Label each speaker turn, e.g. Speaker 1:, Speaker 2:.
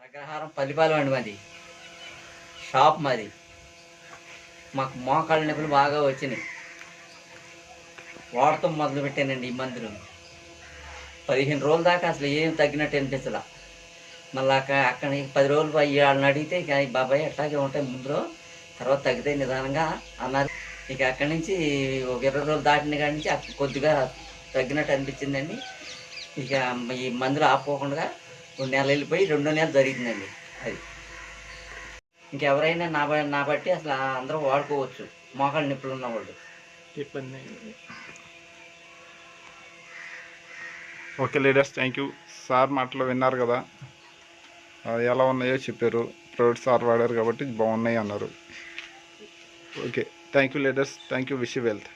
Speaker 1: అగ్రహారం పల్లిపాలెం అండి మాది. షాప్ మాది. మాకు మోకాళ్ళ నొప్పులు బాగా వచ్చినాయి. వాడటం మొదలు పెట్టానండి ఈ మందులు. 15 రోజుల దాకా అసలు ఏం తగ్గినట్టు అనిపించలా. మళ్ళీ అక్కడి 10 రోజులు వాళ్ళని అడిగితే ఇక బాబాయ్ అట్లాగే ఉంటాయి ముందులో, తర్వాత తగ్గితే నిదానంగా అన్నారు. ఇక అక్కడి నుంచి ఒక 20 రోజులు దాటిన కాడి నుంచి కొద్దిగా తగ్గినట్టు అనిపించిందండి. ఇక ఈ మందులు ఆపుకోకుండా 2 నెలలు వెళ్ళిపోయి 2వ నెల జరిగిందండి అది. ఇంకెవరైనా నా బట్టి అసలు అందరూ వాడుకోవచ్చు, మోకాళ్ళ నొప్పులు ఉన్నవాళ్ళు.
Speaker 2: ఇబ్బంది. Okay leaders, thank you. Sir మాటలు విన్నారు కదా, ఎలా ఉన్నాయో చెప్పారు. ప్రైవేట్ సార్ వాడారు కాబట్టి బాగున్నాయి అన్నారు. Okay, thank you leaders, thank you. Wish you wealth.